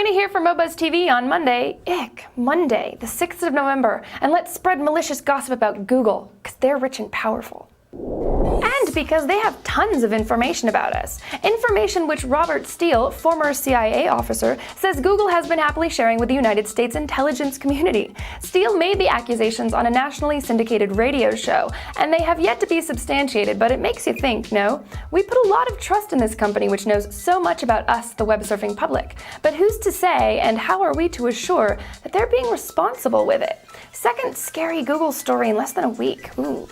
Join me here for mobuzztv on Monday, Monday, the 6th of November, and let's spread malicious gossip about Google, because they're rich and powerful. And because they have tons of information about us. Information which Robert Steele, former CIA officer, says Google has been happily sharing with the United States intelligence community. Steele made the accusations on a nationally syndicated radio show, and they have yet to be substantiated, but it makes you think, no? We put a lot of trust in this company which knows so much about us, the web surfing public. But who's to say, and how are we to assure, that they're being responsible with it? Second scary Google story in less than a week. Ooh.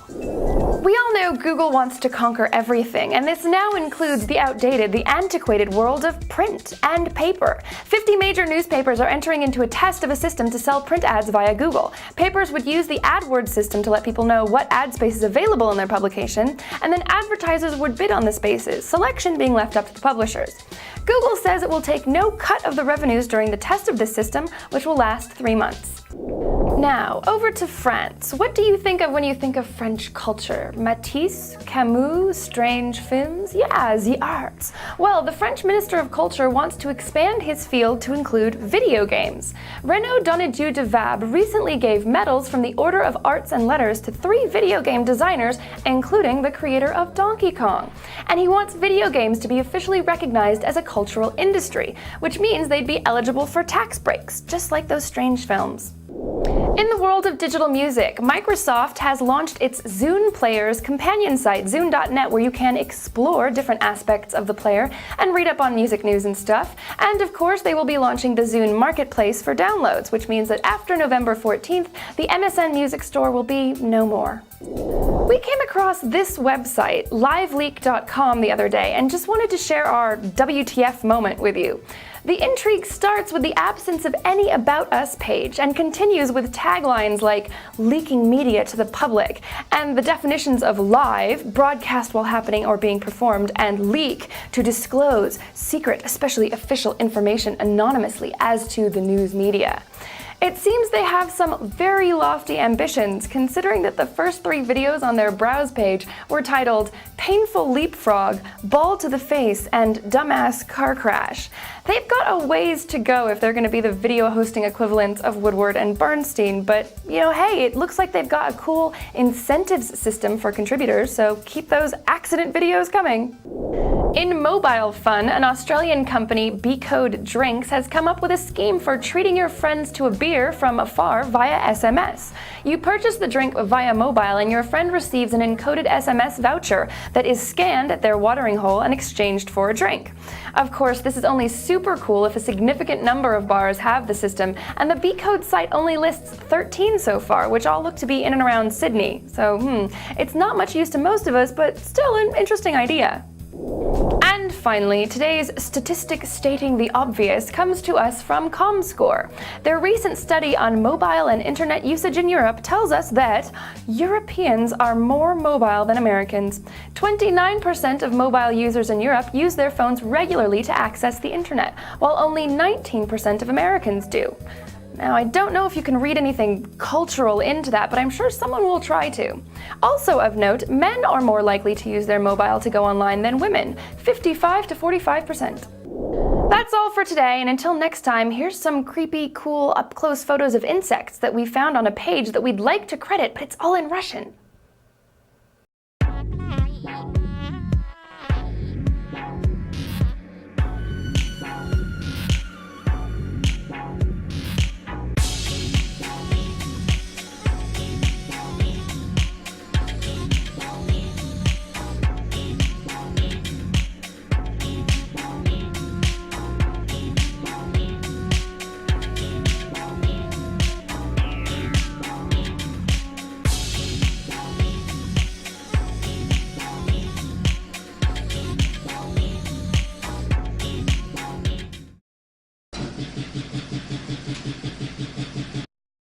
We all know Google wants to conquer everything, and this now includes the outdated, the antiquated world of print and paper. 50 major newspapers are entering into a test of a system to sell print ads via Google. Papers would use the AdWords system to let people know what ad space is available in their publication, and then advertisers would bid on the spaces, selection being left up to the publishers. Google says it will take no cut of the revenues during the test of this system, which will last 3 months. Now, over to France. What do you think of when you think of French culture? Matisse, Camus, strange films? Yeah, the arts. Well, the French Minister of Culture wants to expand his field to include video games. Renaud Donadieu de Vab recently gave medals from the Order of Arts and Letters to 3 video game designers, including the creator of Donkey Kong. And he wants video games to be officially recognized as a cultural industry, which means they'd be eligible for tax breaks, just like those strange films. In the world of digital music, Microsoft has launched its Zune Players companion site, zune.net, where you can explore different aspects of the player and read up on music news and stuff. And of course, they will be launching the Zune Marketplace for downloads, which means that after November 14th, the MSN Music Store will be no more. We came across this website, liveleak.com, the other day, and just wanted to share our WTF moment with you. The intrigue starts with the absence of any About Us page and continues with taglines like leaking media to the public, and the definitions of live, broadcast while happening or being performed, and leak, to disclose secret, especially official information anonymously as to the news media. It seems they have some very lofty ambitions, considering that the first 3 videos on their browse page were titled Painful Leapfrog, Ball to the Face, and Dumbass Car Crash. They've got a ways to go if they're going to be the video hosting equivalents of Woodward and Bernstein, but hey, it looks like they've got a cool incentives system for contributors, so keep those accident videos coming. In mobile fun, an Australian company, Becode Drinks, has come up with a scheme for treating your friends to a beer from afar via SMS. You purchase the drink via mobile and your friend receives an encoded SMS voucher that is scanned at their watering hole and exchanged for a drink. Of course, this is only super cool if a significant number of bars have the system, and the Becode site only lists 13 so far, which all look to be in and around Sydney. So, it's not much use to most of us, but still an interesting idea. And finally, today's statistic stating the obvious comes to us from ComScore. Their recent study on mobile and internet usage in Europe tells us that Europeans are more mobile than Americans. 29% of mobile users in Europe use their phones regularly to access the internet, while only 19% of Americans do. Now, I don't know if you can read anything cultural into that, but I'm sure someone will try to. Also of note, men are more likely to use their mobile to go online than women, 55 to 45%. That's all for today, and until next time, here's some creepy, cool, up-close photos of insects that we found on a page that we'd like to credit, but it's all in Russian.